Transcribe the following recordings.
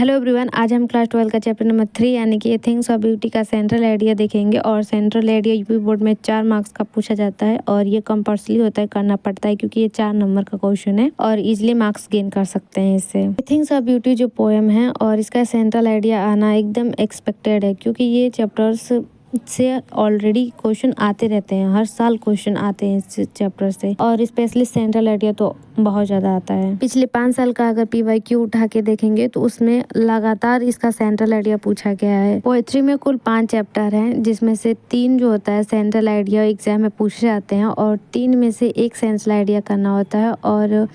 Hello everyone, आज हम class 12 का चैप्टर नंबर 3 यानी कि थिंग्स ऑफ ब्यूटी का सेंट्रल आइडिया देखेंगे। और सेंट्रल आइडिया यूपी बोर्ड में 4 मार्क्स का पूछा जाता है और ये कंपल्सरी होता है, करना पड़ता है क्योंकि ये 4 नंबर का क्वेश्चन है और इजीली मार्क्स गेन कर सकते हैं इससे। थिंग्स ऑफ ब्यूटी जो पोएम है और इसका सेंट्रल आइडिया आना एकदम एक्सपेक्टेड है क्योंकि ये चैप्टर्स से ऑलरेडी क्वेश्चन आते रहते हैं, हर साल क्वेश्चन आते हैं इस चैप्टर से और स्पेशली सेंट्रल आइडिया तो बहुत ज़्यादा आता है। पिछले 5 साल का अगर PYQ उठा के देखेंगे तो उसमें लगातार इसका सेंट्रल आइडिया पूछा गया है। पोएट्री में कुल 5 चैप्टर हैं जिसमें से 3 जो होता है सेंट्रल आइडिया एग्जाम में पूछे जाते हैं और 3 में से एक सेंट्रल आइडिया करना होता है। और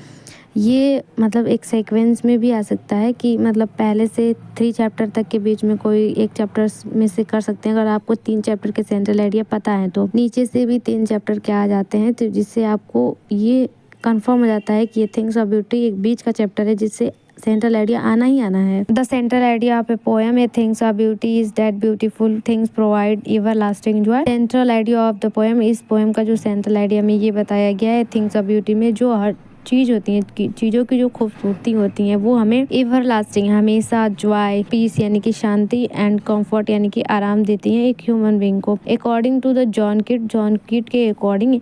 ये मतलब एक सीक्वेंस में भी आ सकता है कि मतलब पहले से 3 चैप्टर तक के बीच में कोई एक चैप्टर में से कर सकते हैं। अगर आपको 3 चैप्टर के सेंट्रल आइडिया पता है तो नीचे से भी 3 चैप्टर के आ जाते हैं, तो जिससे आपको ये कंफर्म हो जाता है कि ये थिंग्स ऑफ ब्यूटी एक बीच का चैप्टर है जिससे सेंट्रल आइडिया आना ही आना है। The central idea of a poem A things of beauty is that beautiful things provide ever lasting Joy. Central idea of the poem, इस पोएम का जो सेंट्रल आइडिया में ये बताया गया है थिंग्स ऑफ ब्यूटी में जो हर चीज़ होती है, चीज़ों की जो खूबसूरती होती है वो हमें एवर लास्टिंग हमेशा जॉय, पीस यानी कि शांति एंड कंफर्ट यानी कि आराम देती हैं एक ह्यूमन बीइंग को। According to the John Keats के according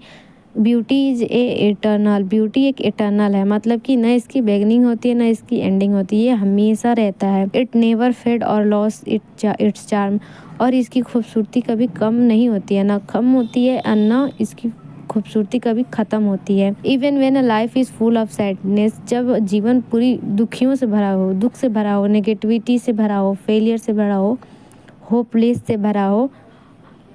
beauty is a eternal, beauty एक इटर्नल है, मतलब कि न इसकी बिगिनिंग होती है न इसकी एंडिंग होती है, ये हमेशा रहता है। इट नेवर फेड और लॉस इट्स चार्म, और इसकी खूबसूरती कभी कम नहीं होती है, ना कम होती है और न इसकी खूबसूरती कभी ख़त्म होती है। Even when a life is full of sadness, जब जीवन पूरी दुखियों से भरा हो, दुख से भरा हो, नेगेटिविटी से भरा हो, फेलियर से भरा हो, होपलेस से भरा हो,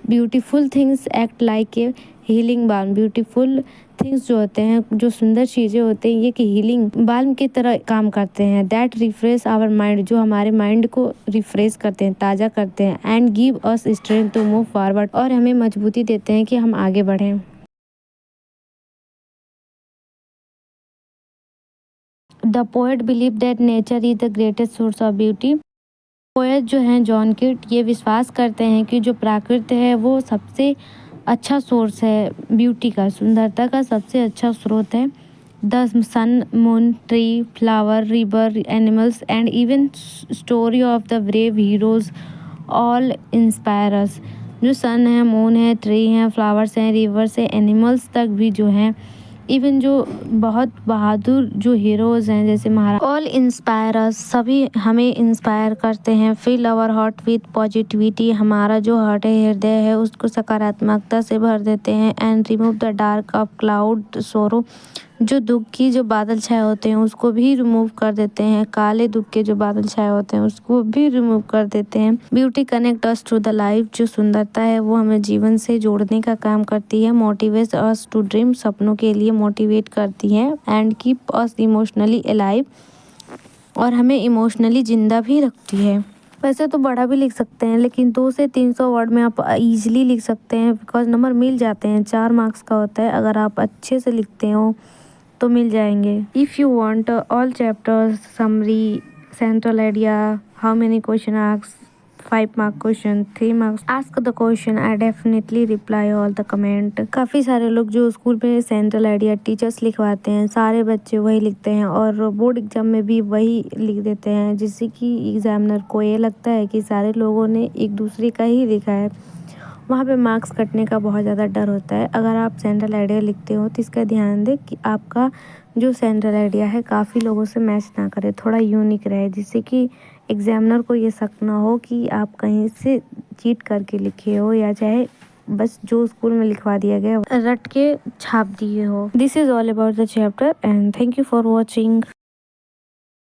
beautiful things act like a healing balm. Beautiful things जो होते हैं, जो सुंदर चीज़ें होते हैं, ये कि हीलिंग बाल्म की तरह काम करते हैं। दैट रिफ्रेश आवर माइंड, जो हमारे माइंड को रिफ्रेश करते हैं, ताज़ा करते हैं। And give us strength to move forward, और हमें मजबूती देते हैं कि हम आगे बढ़ें। The poet believe that nature is the greatest source of beauty. Poet जो हैं जॉन किट ये विश्वास करते हैं कि जो प्राकृत है वो सबसे अच्छा सोर्स है ब्यूटी का, सुंदरता का सबसे अच्छा स्रोत है। The sun, moon, tree, flower, river, animals and even story of the brave heroes all inspire us. जो सन है, मून है, ट्री हैं, फ्लावर्स हैं, रिवर्स हैं, एनिमल्स तक भी जो हैं, इवन जो बहुत बहादुर जो हीरोज़ हैं जैसे महाराज, ऑल इंस्पायर अस, सभी हमें इंस्पायर करते हैं। Fill our heart with positivity, हमारा जो हार्ट है, हृदय है, उसको सकारात्मकता से भर देते हैं। And remove the dark of cloud सोरो, जो दुख की जो बादल छाए होते हैं उसको भी रिमूव कर देते हैं। काले दुख के जो बादल छाए होते हैं उसको भी रिमूव कर देते हैं। Beauty connect us to the life, जो सुंदरता है वो हमें जीवन से जोड़ने का काम करती है। मोटिवेट अस टू ड्रीम, सपनों के लिए मोटिवेट करती है। And keep us emotionally alive, और हमें इमोशनली जिंदा भी रखती है। वैसे तो बड़ा भी लिख सकते हैं लेकिन 200 से 300 वर्ड में आप इजीली लिख सकते हैं बिकॉज नंबर मिल जाते हैं। 4 मार्क्स का होता है, अगर आप अच्छे से लिखते हो तो मिल जाएंगे। If you want all chapters summary, central idea, how many question asked, 5 mark question, 3 marks, ask the question, I definitely reply all the comment. काफ़ी सारे लोग जो स्कूल में सेंट्रल आइडिया टीचर्स लिखवाते हैं, सारे बच्चे वही लिखते हैं और बोर्ड एग्जाम में भी वही लिख देते हैं, जिससे कि एग्जामिनर को ये लगता है कि सारे लोगों ने एक दूसरे का ही लिखा है। वहाँ पे मार्क्स कटने का बहुत ज़्यादा डर होता है। अगर आप सेंट्रल आइडिया लिखते हो तो इसका ध्यान दें कि आपका जो सेंट्रल आइडिया है काफ़ी लोगों से मैच ना करे, थोड़ा यूनिक रहे, जिससे कि एग्जामिनर को ये शक ना हो कि आप कहीं से चीट करके लिखे हो या चाहे बस जो स्कूल में लिखवा दिया गया रट के छाप दिए हो। This is all about the chapter and thank you for watching.